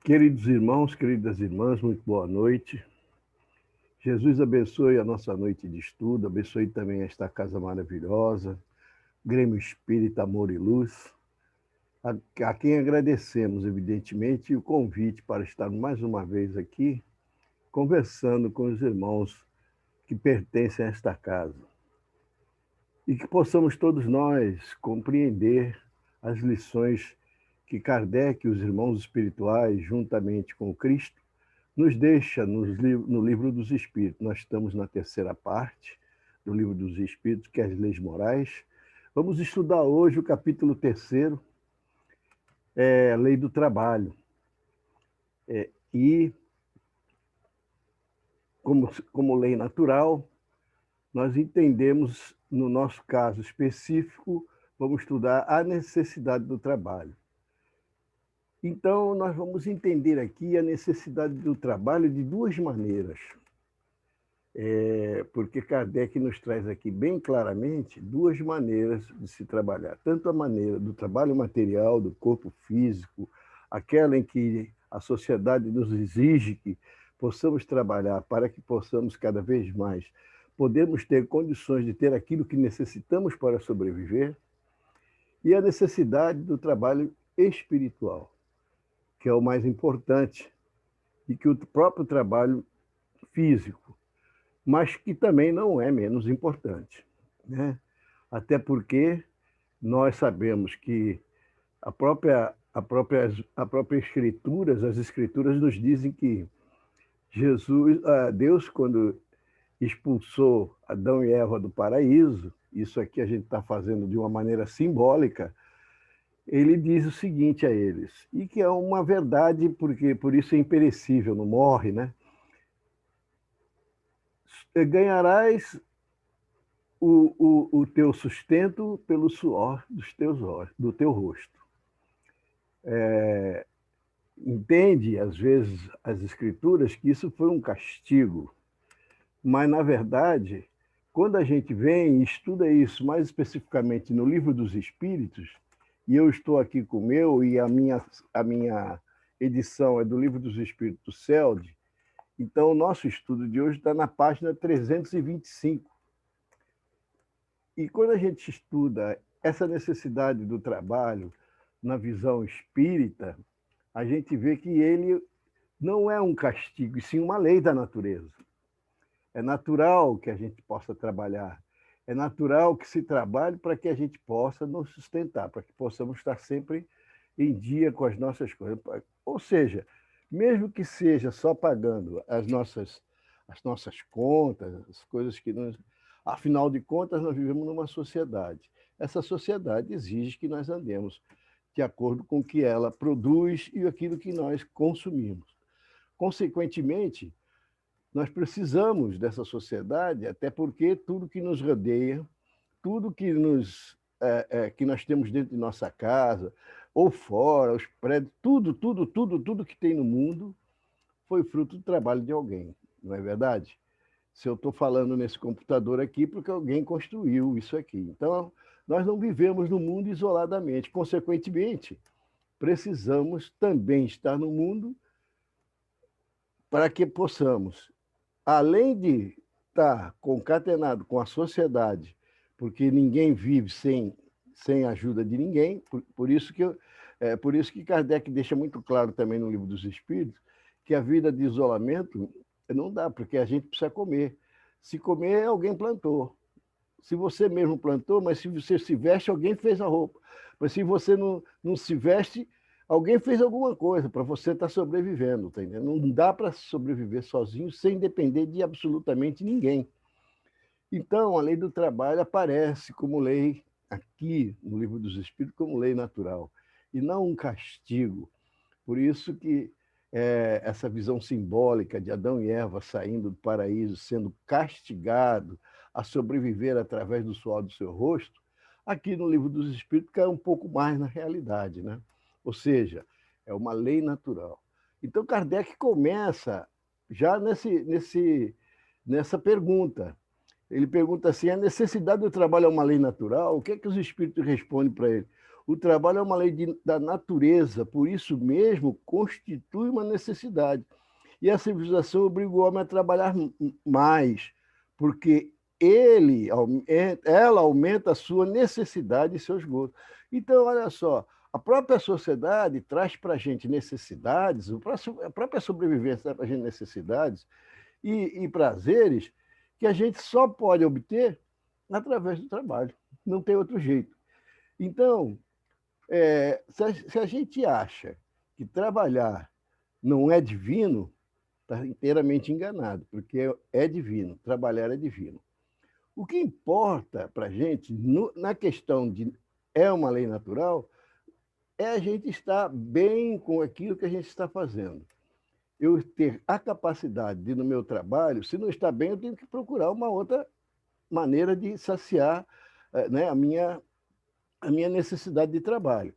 Queridos irmãos, queridas irmãs, muito boa noite. Jesus abençoe a nossa noite de estudo, abençoe também esta casa maravilhosa, Grêmio Espírita Amor e Luz, a quem agradecemos, evidentemente, o convite para estar mais uma vez aqui, conversando com os irmãos que pertencem a esta casa. E que possamos todos nós compreender as lições que Kardec e os irmãos espirituais, juntamente com Cristo, nos deixa no Livro dos Espíritos. Nós estamos na terceira parte do Livro dos Espíritos, que é as Leis Morais. Vamos estudar hoje o capítulo 3º, a Lei do Trabalho. E, como lei natural, nós entendemos, no nosso caso específico, vamos estudar a necessidade do trabalho. Então, nós vamos entender aqui a necessidade do trabalho de duas maneiras. Porque Kardec nos traz aqui bem claramente duas maneiras de se trabalhar. Tanto a maneira do trabalho material, do corpo físico, aquela em que a sociedade nos exige que possamos trabalhar para que possamos cada vez mais podermos ter condições de ter aquilo que necessitamos para sobreviver, e a necessidade do trabalho espiritual, que é o mais importante, e que o próprio trabalho físico, mas que também não é menos importante, né? Até porque nós sabemos que a própria Escrituras, as Escrituras nos dizem que Deus, quando expulsou Adão e Eva do paraíso, isso aqui a gente está fazendo de uma maneira simbólica, ele diz o seguinte a eles, e que é uma verdade, porque por isso é imperecível, não morre, né? Ganharás o teu sustento pelo suor do teu rosto. Entende, às vezes, as Escrituras que isso foi um castigo, mas, na verdade, quando a gente vem e estuda isso mais especificamente no Livro dos Espíritos, e eu estou aqui com o meu, e a minha edição é do Livro dos Espíritos do CELD, então o nosso estudo de hoje está na página 325. E quando a gente estuda essa necessidade do trabalho na visão espírita, a gente vê que ele não é um castigo, e sim uma lei da natureza. É natural que a gente possa trabalhar, é natural que se trabalhe para que a gente possa nos sustentar, para que possamos estar sempre em dia com as nossas coisas. Ou seja, mesmo que seja só pagando as nossas contas, as coisas que nós... Afinal de contas, nós vivemos numa sociedade. Essa sociedade exige que nós andemos de acordo com o que ela produz e aquilo que nós consumimos. Consequentemente, nós precisamos dessa sociedade, até porque tudo que nos rodeia, tudo que nós temos dentro de nossa casa, ou fora, os prédios, tudo que tem no mundo foi fruto do trabalho de alguém, não é verdade? Se eu estou falando nesse computador aqui, porque alguém construiu isso aqui. Então, nós não vivemos no mundo isoladamente. Consequentemente, precisamos também estar no mundo para que possamos, além de estar concatenado com a sociedade, porque ninguém vive sem a ajuda de ninguém, por isso que Kardec deixa muito claro também no Livro dos Espíritos que a vida de isolamento não dá, porque a gente precisa comer. Se comer, alguém plantou. Se você mesmo plantou, mas se você se veste, alguém fez a roupa. Mas se você não se veste, alguém fez alguma coisa para você estar sobrevivendo, tá entendendo? Não dá para sobreviver sozinho sem depender de absolutamente ninguém. Então, a lei do trabalho aparece como lei aqui no Livro dos Espíritos, como lei natural, e não um castigo. Por isso que essa visão simbólica de Adão e Eva saindo do paraíso, sendo castigado a sobreviver através do suor do seu rosto, aqui no Livro dos Espíritos cai um pouco mais na realidade, né? Ou seja, é uma lei natural. Então, Kardec começa já nessa pergunta. Ele pergunta assim, a necessidade do trabalho é uma lei natural? O que é que os espíritos respondem para ele? O trabalho é uma lei da natureza, por isso mesmo constitui uma necessidade. E a civilização obriga o homem a trabalhar mais, porque ela aumenta a sua necessidade e seus gostos. Então, olha só, a própria sociedade traz para a gente necessidades, a própria sobrevivência traz para a gente necessidades e prazeres que a gente só pode obter através do trabalho. Não tem outro jeito. Então, se a gente acha que trabalhar não é divino, está inteiramente enganado, porque é divino, trabalhar é divino. O que importa para a gente, na questão de é uma lei natural, é a gente estar bem com aquilo que a gente está fazendo. Eu ter a capacidade de, no meu trabalho, se não está bem, eu tenho que procurar uma outra maneira de saciar, né, a minha necessidade de trabalho.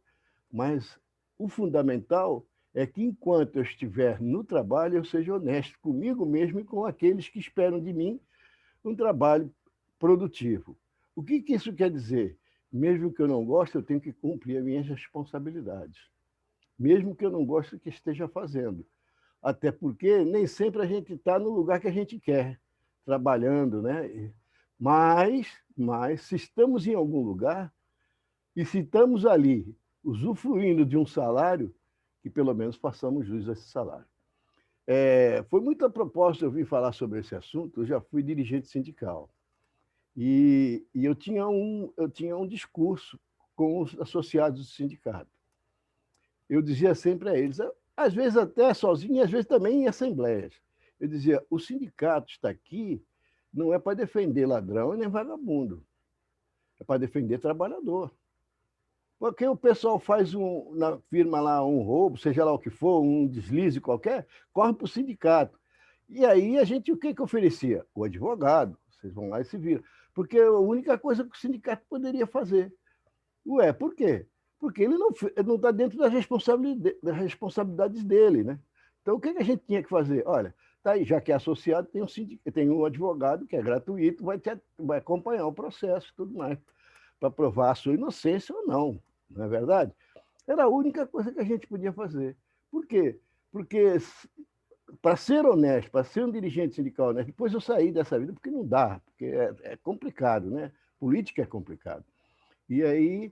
Mas o fundamental é que, enquanto eu estiver no trabalho, eu seja honesto comigo mesmo e com aqueles que esperam de mim um trabalho produtivo. O que isso quer dizer? Mesmo que eu não goste, eu tenho que cumprir as minhas responsabilidades. Mesmo que eu não goste do que esteja fazendo. Até porque nem sempre a gente está no lugar que a gente quer, trabalhando, né? Mas se estamos em algum lugar, e se estamos ali usufruindo de um salário, que pelo menos façamos jus a esse salário. Foi muito a propósito eu vim falar sobre esse assunto, eu já fui dirigente sindical. E eu tinha um discurso com os associados do sindicato. Eu dizia sempre a eles, às vezes até sozinho, e às vezes também em assembleias. Eu dizia, o sindicato está aqui não é para defender ladrão e nem vagabundo, é para defender trabalhador. Porque o pessoal faz na firma lá um roubo, seja lá o que for, um deslize qualquer, corre para o sindicato. E aí o que oferecia? O advogado. Vocês vão lá e se viram. Porque é a única coisa que o sindicato poderia fazer. Ué, por quê? Porque ele não está dentro das responsabilidades dele, né? Então, o que a gente tinha que fazer? Olha, tá aí, já que é associado, tem um advogado que é gratuito, vai acompanhar o processo e tudo mais, para provar a sua inocência ou não. Não é verdade? Era a única coisa que a gente podia fazer. Por quê? Porque, para ser honesto, para ser um dirigente sindical honesto, depois eu saí dessa vida, porque não dá, porque é complicado, né? Política é complicado. E aí,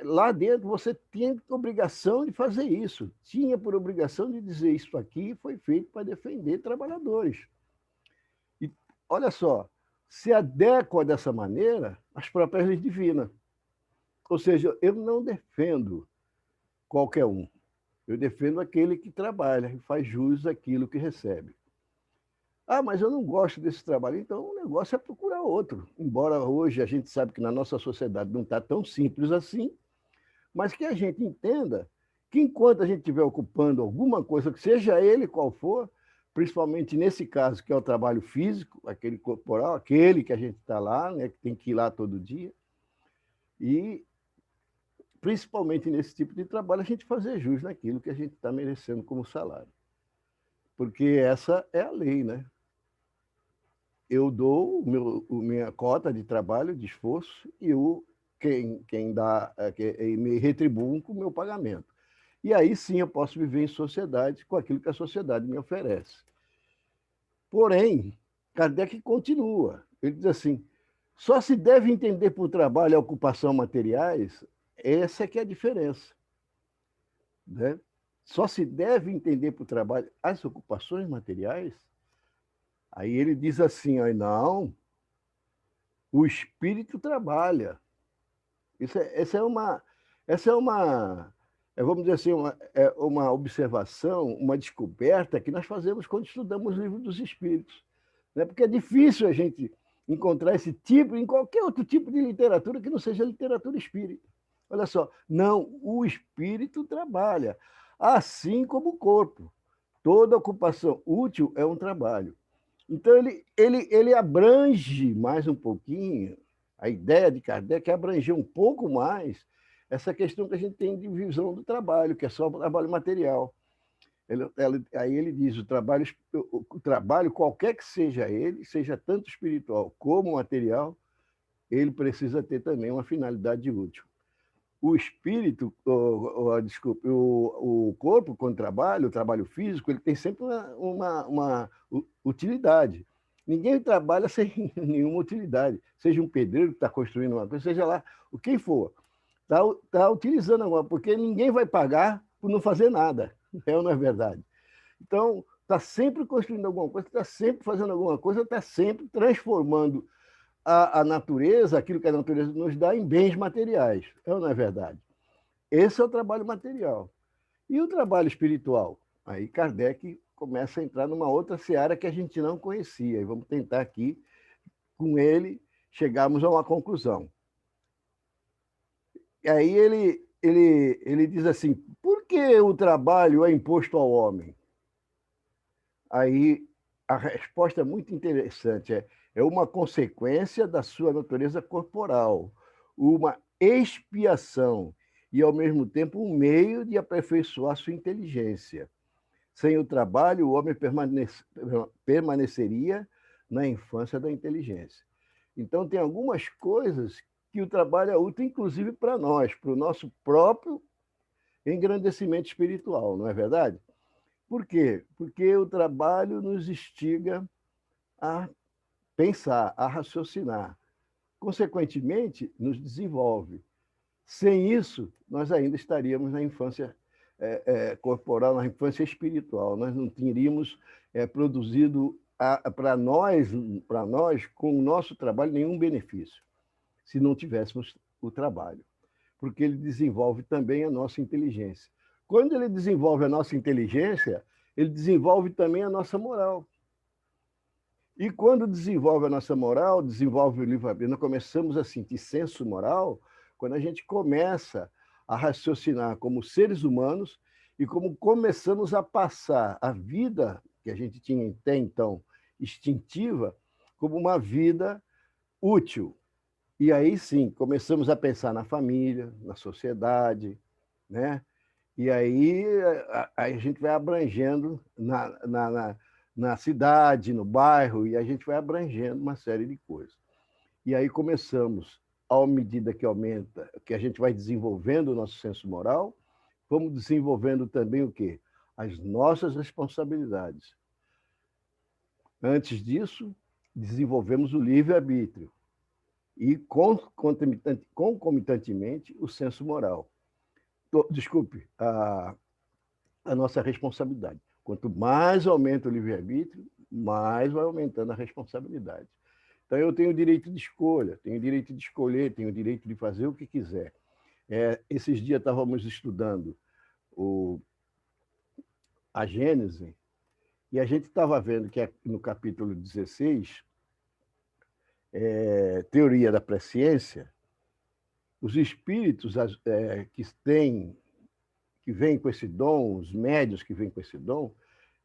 lá dentro, você tinha obrigação de fazer isso. Tinha por obrigação de dizer isso aqui foi feito para defender trabalhadores. E olha só, se adequa dessa maneira às próprias leis divinas. Ou seja, eu não defendo qualquer um. Eu defendo aquele que trabalha e faz jus àquilo que recebe. Ah, mas eu não gosto desse trabalho. Então, o negócio é procurar outro. Embora hoje a gente sabe que na nossa sociedade não está tão simples assim, mas que a gente entenda que enquanto a gente estiver ocupando alguma coisa, que seja ele qual for, principalmente nesse caso, que é o trabalho físico, aquele corporal, aquele que a gente está lá, né, que tem que ir lá todo dia, e principalmente nesse tipo de trabalho, a gente fazer jus naquilo que a gente está merecendo como salário. Porque essa é a lei, né? Eu dou minha cota de trabalho, de esforço, e quem dá, me retribuam com o meu pagamento. E aí sim eu posso viver em sociedade com aquilo que a sociedade me oferece. Porém, Kardec continua. Ele diz assim, só se deve entender por trabalho a ocupação materiais, essa é que é a diferença. Né? Só se deve entender por trabalho as ocupações materiais. Aí ele diz assim, ó, não, o espírito trabalha. Essa é uma vamos dizer assim, uma observação, uma descoberta que nós fazemos quando estudamos o livro dos Espíritos. Né? Porque é difícil a gente encontrar esse tipo em qualquer outro tipo de literatura que não seja literatura espírita. Olha só, não, o espírito trabalha, assim como o corpo. Toda ocupação útil é um trabalho. Então, ele abrange mais um pouquinho, a ideia de Kardec é abranger um pouco mais essa questão que a gente tem de visão do trabalho, que é só o trabalho material. Aí ele diz, o trabalho, qualquer que seja ele, seja tanto espiritual como material, ele precisa ter também uma finalidade útil. o espírito, desculpe, o corpo, quando trabalha, o trabalho físico, ele tem sempre uma utilidade. Ninguém trabalha sem nenhuma utilidade. Seja um pedreiro que está construindo uma coisa, seja lá o quem for. Está utilizando alguma, porque ninguém vai pagar por não fazer nada. É ou não é verdade? Então, está sempre construindo alguma coisa, está sempre fazendo alguma coisa, está sempre transformando a natureza, aquilo que a natureza nos dá, em bens materiais. É ou não é verdade? Esse é o trabalho material. E o trabalho espiritual? Aí Kardec começa a entrar numa outra seara que a gente não conhecia. E vamos tentar aqui, com ele, chegarmos a uma conclusão. E aí ele diz assim, por que o trabalho é imposto ao homem? Aí a resposta é muito interessante, é uma consequência da sua natureza corporal, uma expiação e, ao mesmo tempo, um meio de aperfeiçoar sua inteligência. Sem o trabalho, o homem permaneceria na infância da inteligência. Então, tem algumas coisas que o trabalho é útil, inclusive para nós, para o nosso próprio engrandecimento espiritual, não é verdade? Por quê? Porque o trabalho nos instiga a pensar, a raciocinar. Consequentemente, nos desenvolve. Sem isso, nós ainda estaríamos na infância corporal, na infância espiritual. Nós não teríamos produzido para nós, com o nosso trabalho, nenhum benefício, se não tivéssemos o trabalho. Porque ele desenvolve também a nossa inteligência. Quando ele desenvolve a nossa inteligência, ele desenvolve também a nossa moral. E quando desenvolve a nossa moral, desenvolve o livre-arbítrio, nós começamos a sentir senso moral quando a gente começa a raciocinar como seres humanos e como começamos a passar a vida que a gente tinha até então instintiva como uma vida útil. E aí sim, começamos a pensar na família, na sociedade, né? E aí a gente vai abrangendo na cidade, no bairro, e a gente vai abrangendo uma série de coisas. E aí começamos, à medida que aumenta, que a gente vai desenvolvendo o nosso senso moral, vamos desenvolvendo também o quê? As nossas responsabilidades. Antes disso, desenvolvemos o livre-arbítrio e, concomitantemente, o senso moral. Desculpe, a nossa responsabilidade. Quanto mais aumenta o livre-arbítrio, mais vai aumentando a responsabilidade. Então, eu tenho o direito de escolha, tenho o direito de escolher, tenho o direito de fazer o que quiser. Esses dias estávamos estudando a Gênese, e a gente estava vendo que no capítulo 16, Teoria da Presciência, os espíritos que vêm com esse dom, os médios que vêm com esse dom,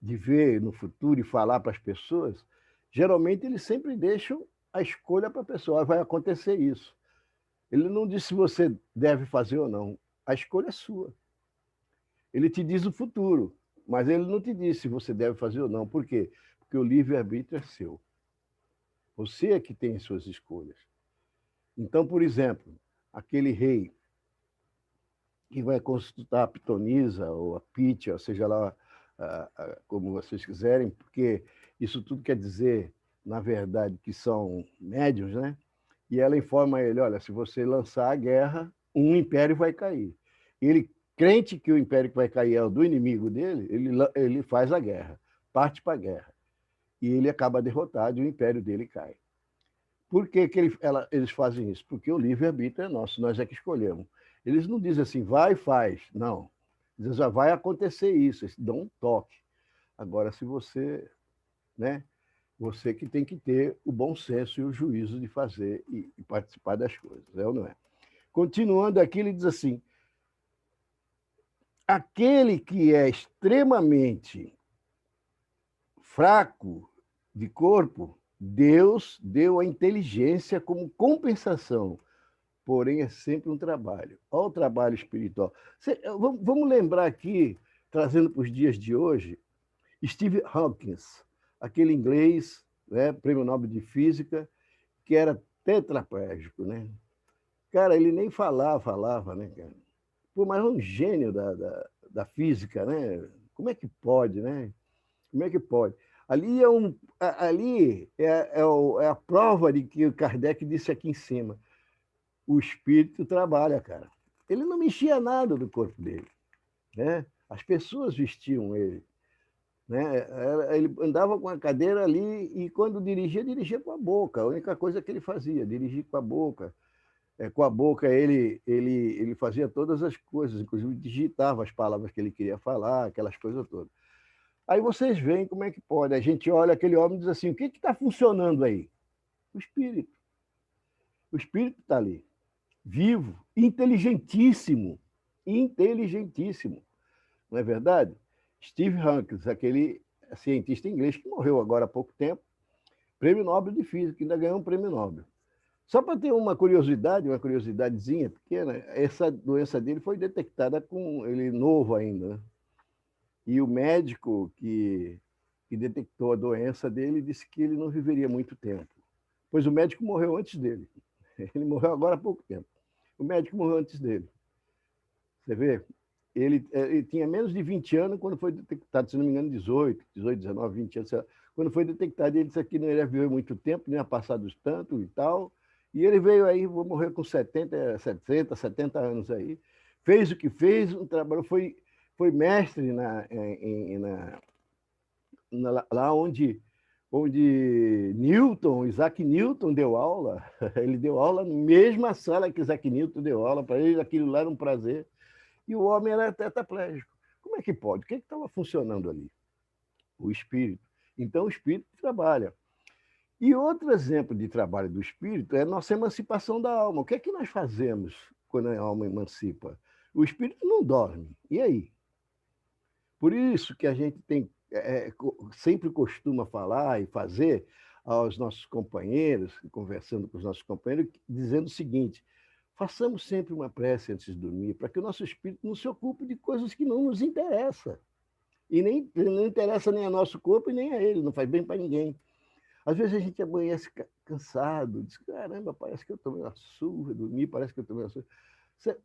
de ver no futuro e falar para as pessoas, geralmente eles sempre deixam a escolha para a pessoa, vai acontecer isso. Ele não diz se você deve fazer ou não, a escolha é sua. Ele te diz o futuro, mas ele não te diz se você deve fazer ou não. Por quê? Porque o livre-arbítrio é seu. Você é que tem as suas escolhas. Então, por exemplo, aquele rei que vai consultar a pitonisa ou a Pitia, seja lá como vocês quiserem, porque isso tudo quer dizer, na verdade, que são médiuns, né? E ela informa ele, olha, se você lançar a guerra, um império vai cair. Ele, crente que o império que vai cair é o do inimigo dele, ele faz a guerra, parte para a guerra. E ele acaba derrotado e o império dele cai. Por que, eles fazem isso? Porque o livre-arbítrio é nosso, nós é que escolhemos. Eles não dizem assim, vai e faz. Não. Eles já vai acontecer isso, eles dão um toque. Agora, se você, né, você que tem que ter o bom senso e o juízo de fazer e participar das coisas, é ou não é? Continuando aqui, ele diz assim, aquele que é extremamente fraco de corpo, Deus deu a inteligência como compensação, porém é sempre um trabalho. Olha o trabalho espiritual. Vamos lembrar aqui, trazendo para os dias de hoje, Steve Hawkins, aquele inglês, né, prêmio Nobel de Física, que era tetraplégico, né? Cara, ele nem falava, né, cara? Pô, mas é um gênio da física, né? Como é que pode, né? Como é que pode? Ali é a prova de que o Kardec disse aqui em cima. O espírito trabalha, cara. Ele não mexia nada do corpo dele, né? As pessoas vestiam ele, né? Ele andava com a cadeira ali e quando dirigia com a boca. A única coisa que ele fazia, dirigir com a boca. Com a boca ele fazia todas as coisas, inclusive digitava as palavras que ele queria falar, aquelas coisas todas. Aí vocês veem como é que pode. A gente olha aquele homem e diz assim: o que está funcionando aí? O espírito. O espírito está ali, vivo, inteligentíssimo. Inteligentíssimo. Não é verdade? Steve Hawking, aquele cientista inglês que morreu agora há pouco tempo, prêmio Nobel de Física, ainda ganhou um prêmio Nobel. Só para ter uma curiosidade, uma curiosidadezinha pequena, essa doença dele foi detectada com ele novo ainda, né? E o médico que detectou a doença dele disse que ele não viveria muito tempo, pois o médico morreu antes dele. Ele morreu agora há pouco tempo. O médico morreu antes dele. Você vê? Ele tinha menos de 20 anos quando foi detectado, se não me engano, 18, 19, 20 anos. Quando foi detectado, ele disse que não ia viver muito tempo, nem ia passar dos tantos e tal. E ele veio aí, vou morrer com 70 anos aí. Fez o que fez, um trabalho, foi mestre lá onde Isaac Newton deu aula. Ele deu aula na mesma sala que Isaac Newton deu aula, para ele aquilo lá era um prazer. E o homem era tetraplégico. Como é que pode? O que estava funcionando ali? O espírito. Então, o espírito trabalha. E outro exemplo de trabalho do espírito é a nossa emancipação da alma. O que é que nós fazemos quando a alma emancipa? O espírito não dorme. E aí? Por isso que a gente sempre costuma falar e fazer aos nossos companheiros, conversando com os nossos companheiros, dizendo o seguinte: façamos sempre uma prece antes de dormir, para que o nosso espírito não se ocupe de coisas que não nos interessam. E nem não interessa nem a nosso corpo e nem a ele, não faz bem para ninguém. Às vezes a gente amanhece cansado, diz: caramba, parece que eu tomei uma surra, dormi, parece que eu tomei uma surra.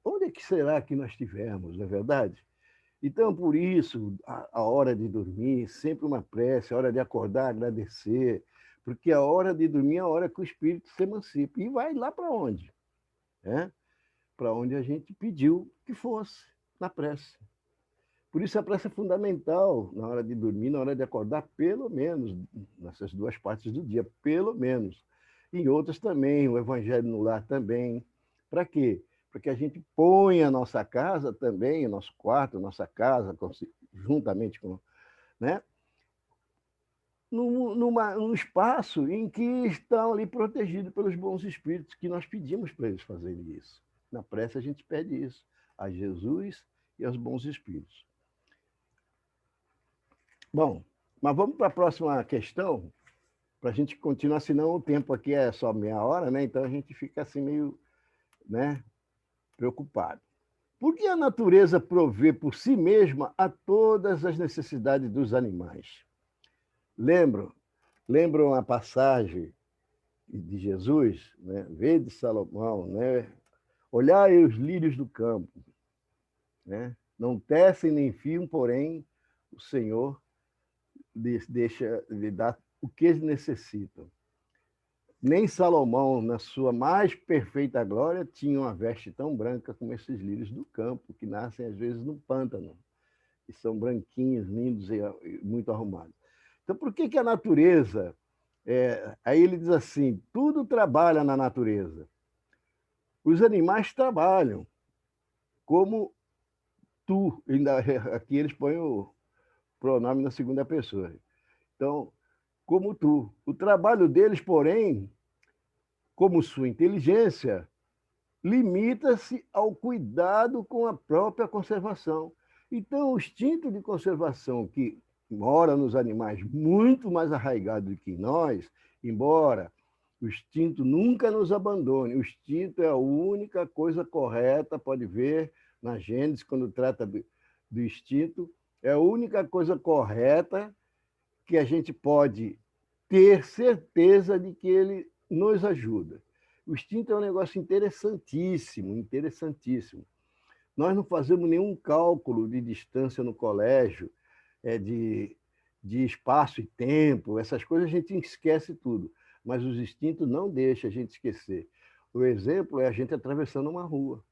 Onde é que será que nós tivemos, não é verdade? Então, por isso, a hora de dormir, sempre uma prece, a hora de acordar, agradecer, porque a hora de dormir é a hora que o espírito se emancipa. E vai lá para onde? Né? Para onde a gente pediu que fosse, na prece. Por isso a prece é fundamental na hora de dormir, na hora de acordar, pelo menos, nessas duas partes do dia, pelo menos. Em outras também, o Evangelho no lar também. Para quê? Para que a gente ponha a nossa casa também, o nosso quarto, a nossa casa, juntamente com, né? Num espaço em que estão ali protegidos pelos bons espíritos, que nós pedimos para eles fazerem isso. Na prece a gente pede isso, a Jesus e aos bons espíritos. Bom, mas vamos para a próxima questão, para a gente continuar, senão o tempo aqui é só meia hora, né? Então a gente fica assim meio, né, preocupado. Por que a natureza provê por si mesma a todas as necessidades dos animais? Lembram a passagem de Jesus, né? Vede Salomão, né? Olhai os lírios do campo, né? Não tecem nem fiam, porém o Senhor deixa lhe dar o que eles necessitam. Nem Salomão, na sua mais perfeita glória, tinha uma veste tão branca como esses lírios do campo, que nascem às vezes no pântano, e são branquinhos, lindos e muito arrumados. Então, por que a natureza... aí ele diz assim, tudo trabalha na natureza. Os animais trabalham, como tu. Aqui eles põem o pronome na segunda pessoa. Então, como tu. O trabalho deles, porém, como sua inteligência, limita-se ao cuidado com a própria conservação. Então, o instinto de conservação que mora nos animais muito mais arraigado do que nós, embora o instinto nunca nos abandone, o instinto é a única coisa correta, pode ver na Gênesis, quando trata do instinto, é a única coisa correta que a gente pode ter certeza de que ele nos ajuda. O instinto é um negócio interessantíssimo, interessantíssimo. Nós não fazemos nenhum cálculo de distância no colégio, de espaço e tempo, essas coisas a gente esquece tudo, mas os instintos não deixam a gente esquecer. O exemplo é a gente atravessando uma rua,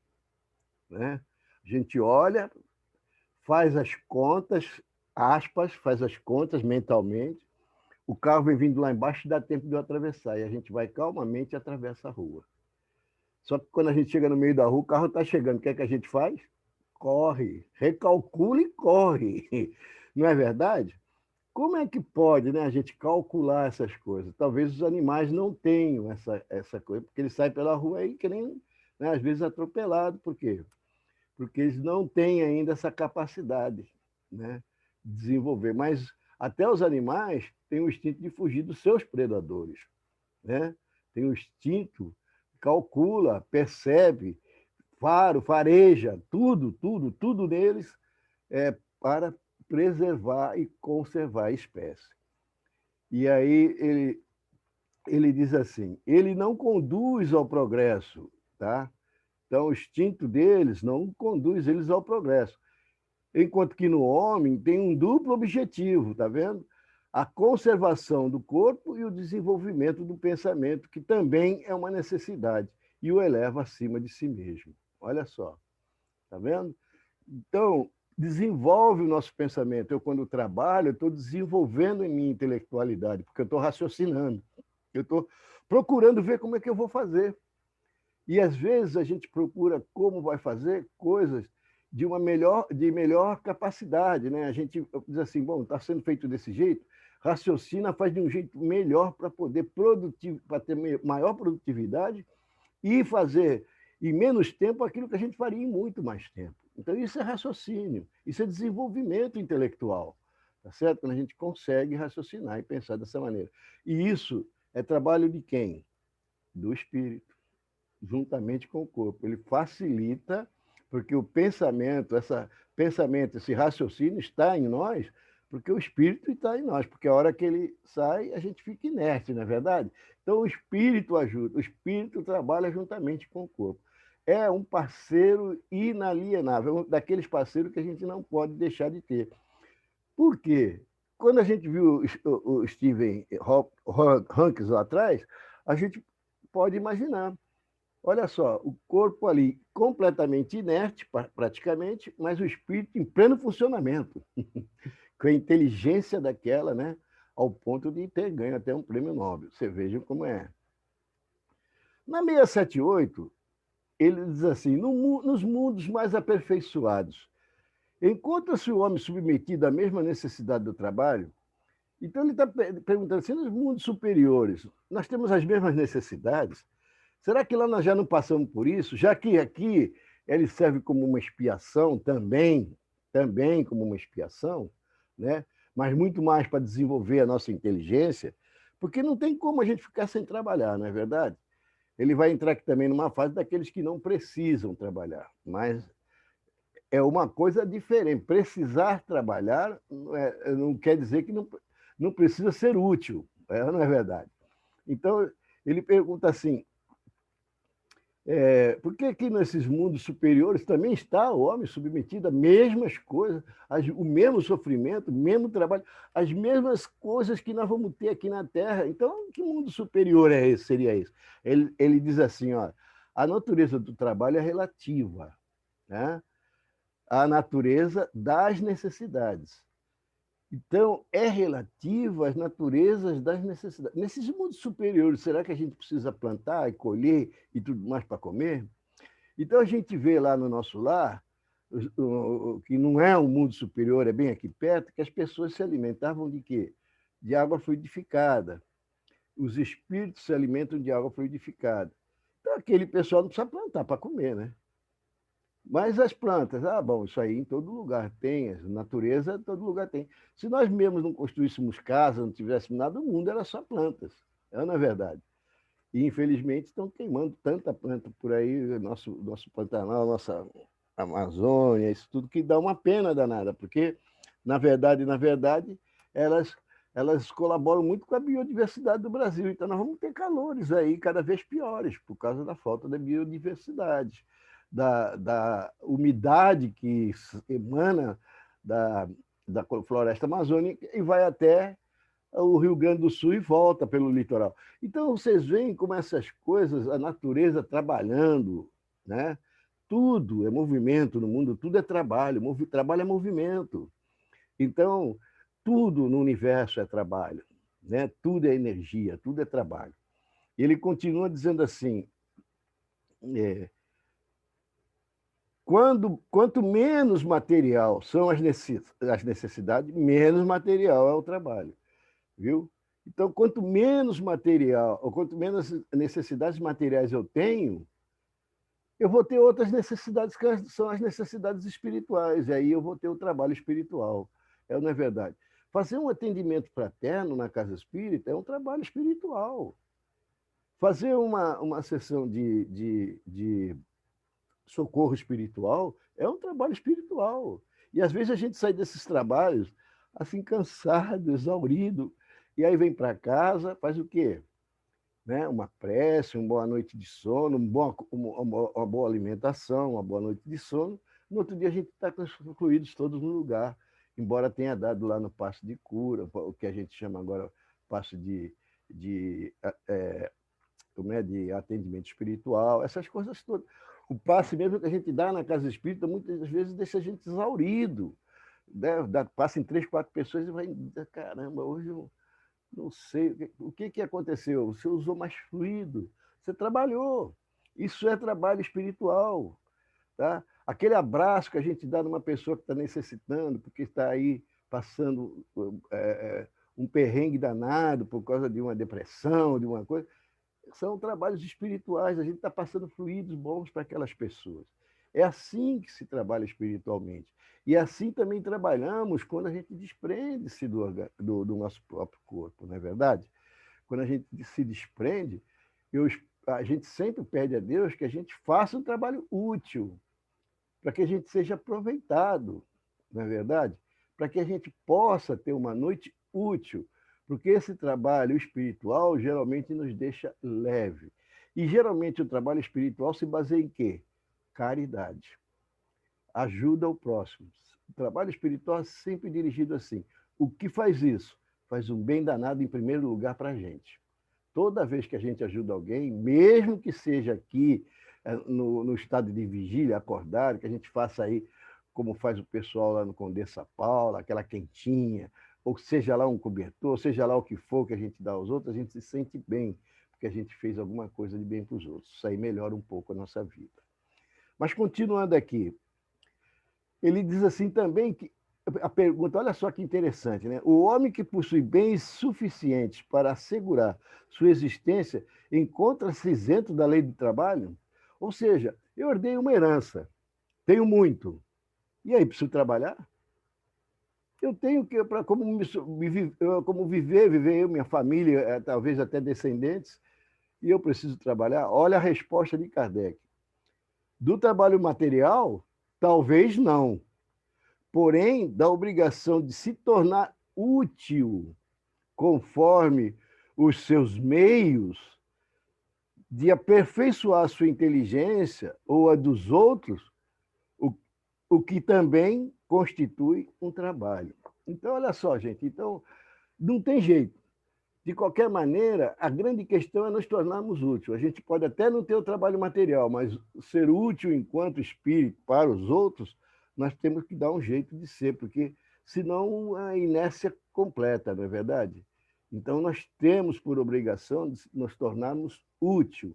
né? A gente olha, faz as contas, aspas, faz as contas mentalmente, o carro vem vindo lá embaixo e dá tempo de eu atravessar, e a gente vai calmamente e atravessa a rua. Só que quando a gente chega no meio da rua, o carro está chegando, o que é que a gente faz? Corre, recalcula e corre. Não é verdade? Como é que pode, né, a gente calcular essas coisas? Talvez os animais não tenham essa coisa, porque eles saem pela rua aí que nem, né, às vezes, atropelado. Por quê? Porque eles não têm ainda essa capacidade, né, de desenvolver. Mas até os animais têm o instinto de fugir dos seus predadores, né? Tem o instinto, calcula, percebe, fareja, tudo neles para preservar e conservar a espécie. E aí ele diz assim, ele não conduz ao progresso, tá? Então, o instinto deles não conduz eles ao progresso. Enquanto que no homem tem um duplo objetivo, tá vendo? A conservação do corpo e o desenvolvimento do pensamento, que também é uma necessidade, e o eleva acima de si mesmo. Olha só, tá vendo? Então, desenvolve o nosso pensamento. Eu, quando trabalho, estou desenvolvendo em minha intelectualidade, porque eu estou raciocinando. Eu estou procurando ver como é que eu vou fazer. E, às vezes, a gente procura como vai fazer coisas de melhor capacidade. Né? A gente diz assim, bom, está sendo feito desse jeito, raciocina, faz de um jeito melhor para poder para ter maior produtividade e fazer em menos tempo aquilo que a gente faria em muito mais tempo. Então, isso é raciocínio, isso é desenvolvimento intelectual, tá certo? Quando a gente consegue raciocinar e pensar dessa maneira. E isso é trabalho de quem? Do espírito, juntamente com o corpo. Ele facilita, porque o pensamento, esse raciocínio está em nós, porque o espírito está em nós, porque a hora que ele sai, a gente fica inerte, não é verdade? Então, o espírito ajuda, o espírito trabalha juntamente com o corpo. É um parceiro inalienável, daqueles parceiros que a gente não pode deixar de ter. Por quê? Quando a gente viu o Stephen Hawking lá atrás, a gente pode imaginar. Olha só, o corpo ali completamente inerte, praticamente, mas o espírito em pleno funcionamento, com a inteligência daquela, né, ao ponto de ter ganho até um prêmio Nobel. Você veja como é. Na 678, ele diz assim, nos mundos mais aperfeiçoados, encontra-se o homem submetido à mesma necessidade do trabalho? Então ele está perguntando assim, nos mundos superiores, nós temos as mesmas necessidades? Será que lá nós já não passamos por isso? Já que aqui ele serve como uma expiação também como uma expiação, né? Mas muito mais para desenvolver a nossa inteligência, porque não tem como a gente ficar sem trabalhar, não é verdade? Ele vai entrar aqui também numa fase daqueles que não precisam trabalhar, mas é uma coisa diferente. Precisar trabalhar não quer dizer que não precisa ser útil, não é verdade? Então, ele pergunta assim, por que aqui nesses mundos superiores também está o homem submetido às mesmas coisas, o mesmo sofrimento, o mesmo trabalho, as mesmas coisas que nós vamos ter aqui na Terra? Então, que mundo superior é esse? Seria esse? Ele diz assim, ó, a natureza do trabalho é relativa, né? À natureza das necessidades. Então, é relativa às naturezas das necessidades. Nesses mundos superiores, será que a gente precisa plantar e colher e tudo mais para comer? Então, a gente vê lá no nosso lar, que não é um mundo superior, é bem aqui perto, que as pessoas se alimentavam de quê? De água fluidificada. Os espíritos se alimentam de água fluidificada. Então, aquele pessoal não precisa plantar para comer, né? Mas as plantas, bom, isso aí em todo lugar tem, a natureza em todo lugar tem. Se nós mesmos não construíssemos casa, não tivéssemos nada, o mundo era só plantas, não é verdade? E, infelizmente, estão queimando tanta planta por aí, nosso Pantanal, nossa Amazônia, isso tudo que dá uma pena danada, porque, na verdade, elas elas colaboram muito com a biodiversidade do Brasil. Então, nós vamos ter calores aí cada vez piores por causa da falta da biodiversidade, da umidade que emana da floresta amazônica e vai até o Rio Grande do Sul e volta pelo litoral. Então, vocês veem como essas coisas, a natureza trabalhando, né? Tudo é movimento no mundo, tudo é trabalho, trabalho é movimento. Então, tudo no universo é trabalho, né? Tudo é energia, tudo é trabalho. E ele continua dizendo assim, quanto menos material são as necessidades, menos material é o trabalho, viu? Então, quanto menos material, ou quanto menos necessidades materiais eu tenho, eu vou ter outras necessidades que são as necessidades espirituais, e aí eu vou ter o trabalho espiritual. Não é verdade? Fazer um atendimento fraterno na casa espírita é um trabalho espiritual. Fazer uma sessão de socorro espiritual é um trabalho espiritual. E às vezes a gente sai desses trabalhos assim cansado, exaurido, e aí vem para casa, faz o quê? Né? Uma prece, uma boa noite de sono, uma boa alimentação, uma boa noite de sono. No outro dia a gente está com os fluidos todos no lugar, embora tenha dado lá no passo de cura, o que a gente chama agora passo de, como é, de atendimento espiritual, essas coisas todas. O passe mesmo que a gente dá na casa espírita, muitas vezes deixa a gente exaurido. Né? Passa em 3, 4 pessoas e vai, caramba, hoje eu não sei, o que aconteceu? Você usou mais fluido, você trabalhou. Isso é trabalho espiritual. Tá? Aquele abraço que a gente dá numa pessoa que está necessitando, porque está aí passando um perrengue danado por causa de uma depressão, de uma coisa, são trabalhos espirituais, a gente está passando fluidos bons para aquelas pessoas. É assim que se trabalha espiritualmente. E assim também trabalhamos quando a gente desprende-se do nosso próprio corpo, não é verdade? Quando a gente se desprende, a gente sempre pede a Deus que a gente faça um trabalho útil, para que a gente seja aproveitado, não é verdade? Para que a gente possa ter uma noite útil, porque esse trabalho espiritual geralmente nos deixa leve. E geralmente o trabalho espiritual se baseia em quê? Caridade. Ajuda ao próximo. O trabalho espiritual é sempre dirigido assim. O que faz isso? Faz um bem danado em primeiro lugar para a gente. Toda vez que a gente ajuda alguém, mesmo que seja aqui no estado de vigília, acordado, que a gente faça aí como faz o pessoal lá no Condessa Paula, aquela quentinha, ou seja lá um cobertor, seja lá o que for que a gente dá aos outros, a gente se sente bem, porque a gente fez alguma coisa de bem para os outros. Isso aí melhora um pouco a nossa vida. Mas continuando aqui, ele diz assim também que a pergunta, olha só que interessante, né? O homem que possui bens suficientes para assegurar sua existência encontra-se isento da lei do trabalho? Ou seja, eu herdei uma herança, tenho muito, e aí preciso trabalhar? Eu tenho que, para como viver eu, minha família, talvez até descendentes, e eu preciso trabalhar? Olha a resposta de Kardec. Do trabalho material, talvez não. Porém, da obrigação de se tornar útil conforme os seus meios, de aperfeiçoar a sua inteligência ou a dos outros, o que também constitui um trabalho. Então, olha só, gente, então não tem jeito. De qualquer maneira, a grande questão é nos tornarmos úteis. A gente pode até não ter o trabalho material, mas ser útil enquanto espírito para os outros, nós temos que dar um jeito de ser, porque senão a inércia completa, não é verdade? Então, nós temos por obrigação de nos tornarmos útil.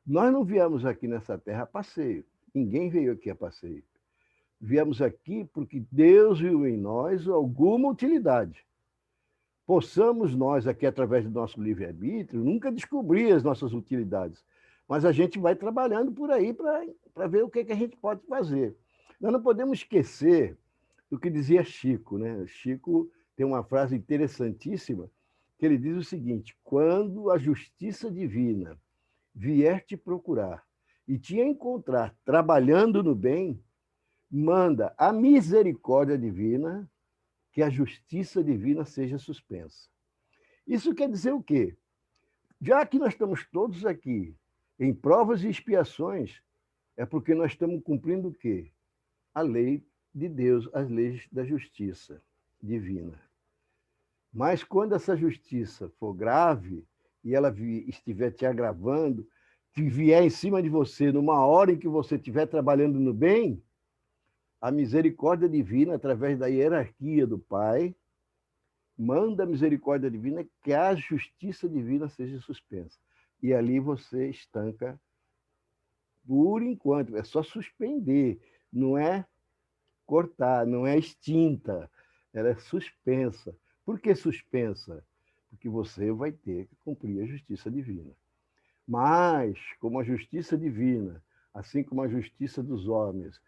Nós não viemos aqui nessa terra a passeio. Ninguém veio aqui a passeio. Viemos aqui porque Deus viu em nós alguma utilidade. Possamos nós, aqui através do nosso livre-arbítrio, nunca descobrir as nossas utilidades, mas a gente vai trabalhando por aí para ver o que a gente pode fazer. Nós não podemos esquecer do que dizia Chico, né? Chico tem uma frase interessantíssima, que ele diz o seguinte: quando a justiça divina vier te procurar e te encontrar trabalhando no bem, manda a misericórdia divina que a justiça divina seja suspensa. Isso quer dizer o quê? Já que nós estamos todos aqui em provas e expiações, é porque nós estamos cumprindo o quê? A lei de Deus, as leis da justiça divina. Mas quando essa justiça for grave e ela estiver te agravando, que vier em cima de você numa hora em que você estiver trabalhando no bem, a misericórdia divina, através da hierarquia do Pai, manda a misericórdia divina que a justiça divina seja suspensa. E ali você estanca por enquanto. É só suspender, não é cortar, não é extinta, ela é suspensa. Por que suspensa? Porque você vai ter que cumprir a justiça divina. Mas, como a justiça divina, assim como a justiça dos homens,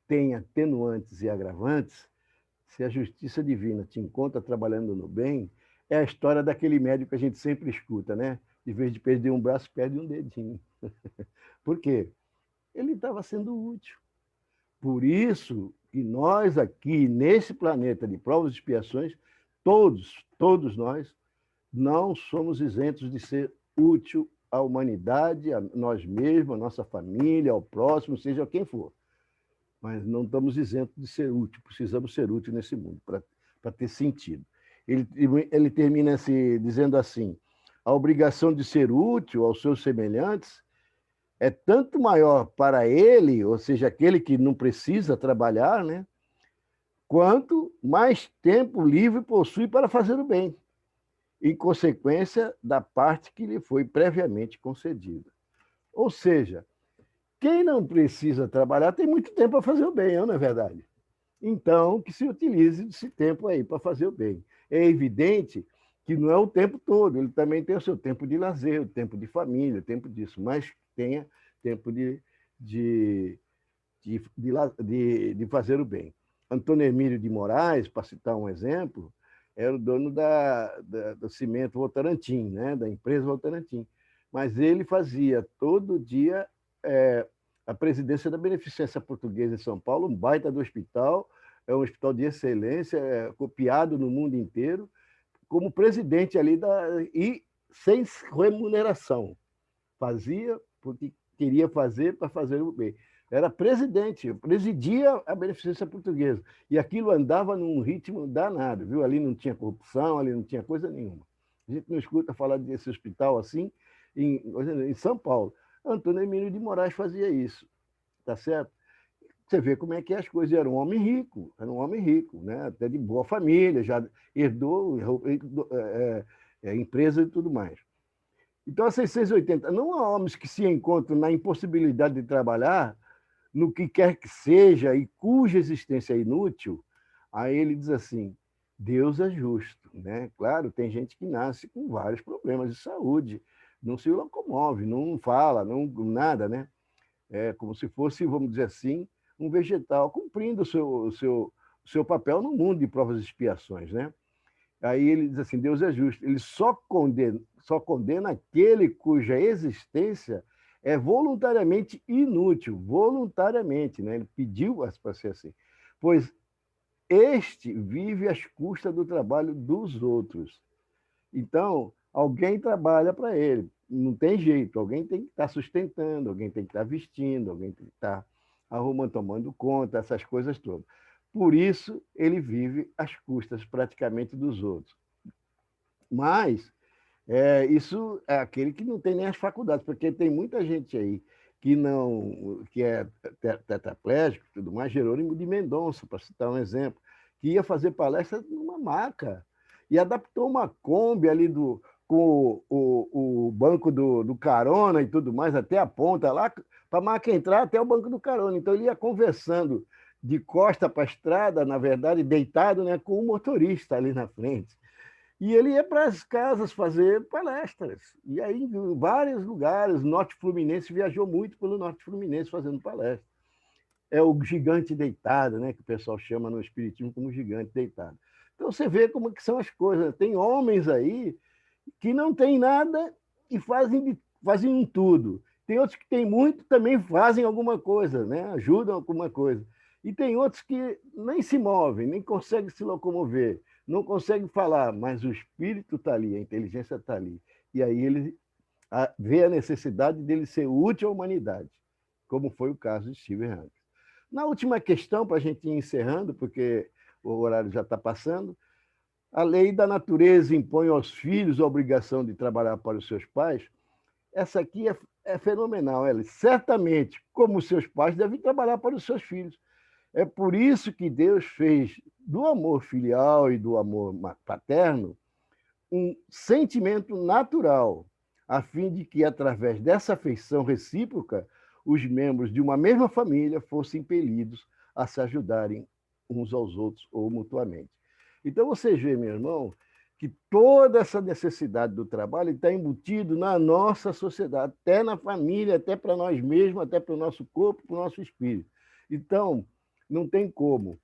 tem atenuantes e agravantes, se a justiça divina te encontra trabalhando no bem, é a história daquele médico que a gente sempre escuta, né? De vez de perder um braço, perde um dedinho. Por quê? Ele estava sendo útil. Por isso que nós aqui, nesse planeta de provas e expiações, todos nós, não somos isentos de ser útil à humanidade, a nós mesmos, à nossa família, ao próximo, seja quem for. Mas não estamos isentos de ser útil, precisamos ser úteis nesse mundo para ter sentido. Ele termina dizendo assim: a obrigação de ser útil aos seus semelhantes é tanto maior para ele, ou seja, aquele que não precisa trabalhar, né, quanto mais tempo livre possui para fazer o bem, em consequência da parte que lhe foi previamente concedida. Ou seja, quem não precisa trabalhar tem muito tempo para fazer o bem, não é verdade? Então, que se utilize desse tempo aí para fazer o bem. É evidente que não é o tempo todo, ele também tem o seu tempo de lazer, o tempo de família, o tempo disso, mas tenha tempo de fazer o bem. Antônio Emílio de Moraes, para citar um exemplo, era o dono do cimento Votorantim, né? Da empresa Votorantim. Mas ele fazia todo dia a presidência da Beneficência Portuguesa em São Paulo, um baita do hospital, é um hospital de excelência, copiado no mundo inteiro, como presidente ali e sem remuneração. Fazia porque queria fazer para fazer o bem. Era presidente, presidia a Beneficência Portuguesa. E aquilo andava num ritmo danado, viu? Ali não tinha corrupção, ali não tinha coisa nenhuma. A gente não escuta falar desse hospital assim em São Paulo. Antônio Emílio de Moraes fazia isso, tá certo? Você vê como é que as coisas. Era um homem rico, né? Até de boa família, já herdou empresa e tudo mais. Então, a 680, não há homens que se encontram na impossibilidade de trabalhar, no que quer que seja, e cuja existência é inútil, aí ele diz assim, Deus é justo, né? Claro, tem gente que nasce com vários problemas de saúde, não se locomove, não fala, não nada, né? É como se fosse, vamos dizer assim, um vegetal cumprindo o seu papel no mundo de provas e expiações, né? Aí ele diz assim, Deus é justo, ele só condena aquele cuja existência é voluntariamente inútil, voluntariamente, né? Ele pediu para ser assim, pois este vive às custas do trabalho dos outros. Então, alguém trabalha para ele, não tem jeito, alguém tem que estar sustentando, alguém tem que estar vestindo, alguém tem que estar arrumando, tomando conta, essas coisas todas. Por isso, ele vive às custas praticamente dos outros. Mas isso é aquele que não tem nem as faculdades, porque tem muita gente aí que é tetraplégico e tudo mais, Jerônimo de Mendonça, para citar um exemplo, que ia fazer palestra numa maca e adaptou uma Kombi ali com o banco do carona e tudo mais, até a ponta lá, para a maca entrar até o banco do carona. Então ele ia conversando de costa para a estrada, na verdade, deitado, né, com o motorista ali na frente. E ele ia para as casas fazer palestras. E aí, em vários lugares, o Norte Fluminense viajou muito pelo Norte Fluminense fazendo palestra. É o gigante deitado, né, que o pessoal chama no espiritismo como gigante deitado. Então você vê como que são as coisas. Tem homens aí que não têm nada e fazem um tudo. Tem outros que têm muito, também fazem alguma coisa, né? Ajudam alguma coisa. E tem outros que nem se movem, nem conseguem se locomover, não conseguem falar, mas o espírito está ali, a inteligência está ali. E aí ele vê a necessidade dele ser útil à humanidade, como foi o caso de Stephen Hawking. Na última questão, para a gente ir encerrando, porque o horário já está passando, a lei da natureza impõe aos filhos a obrigação de trabalhar para os seus pais. Essa aqui é fenomenal. Ela, certamente, como os seus pais, devem trabalhar para os seus filhos. É por isso que Deus fez do amor filial e do amor paterno um sentimento natural, a fim de que, através dessa afeição recíproca, os membros de uma mesma família fossem impelidos a se ajudarem uns aos outros ou mutuamente. Então, vocês veem, meu irmão, que toda essa necessidade do trabalho está embutido na nossa sociedade, até na família, até para nós mesmos, até para o nosso corpo, para o nosso espírito. Então, não tem como.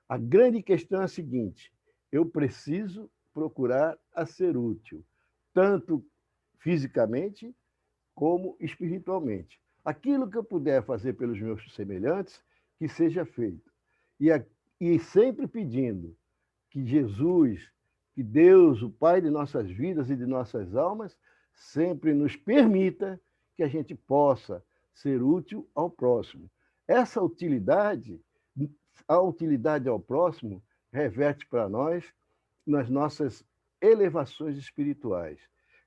A grande questão é a seguinte: eu preciso procurar a ser útil, tanto fisicamente como espiritualmente. Aquilo que eu puder fazer pelos meus semelhantes, que seja feito. E sempre pedindo que Jesus, que Deus, o Pai de nossas vidas e de nossas almas, sempre nos permita que a gente possa ser útil ao próximo. Essa utilidade, a utilidade ao próximo, reverte para nós nas nossas elevações espirituais.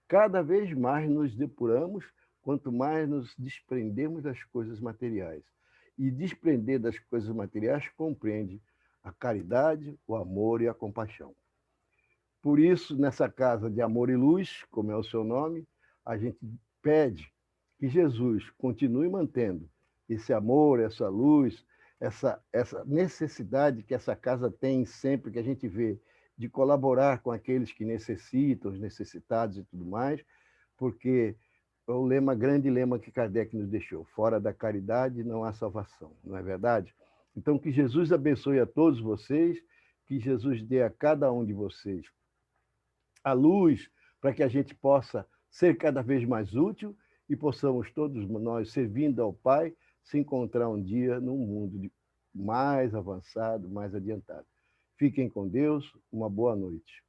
Cada vez mais nos depuramos, quanto mais nos desprendemos das coisas materiais. E desprender das coisas materiais compreende a caridade, o amor e a compaixão. Por isso, nessa casa de amor e luz, como é o seu nome, a gente pede que Jesus continue mantendo esse amor, essa luz, essa necessidade que essa casa tem sempre, que a gente vê, de colaborar com aqueles que necessitam, os necessitados e tudo mais, porque é o lema, grande lema que Kardec nos deixou: fora da caridade não há salvação, não é verdade? Então, que Jesus abençoe a todos vocês, que Jesus dê a cada um de vocês a luz para que a gente possa ser cada vez mais útil e possamos todos nós, servindo ao Pai, se encontrar um dia num mundo mais avançado, mais adiantado. Fiquem com Deus, uma boa noite.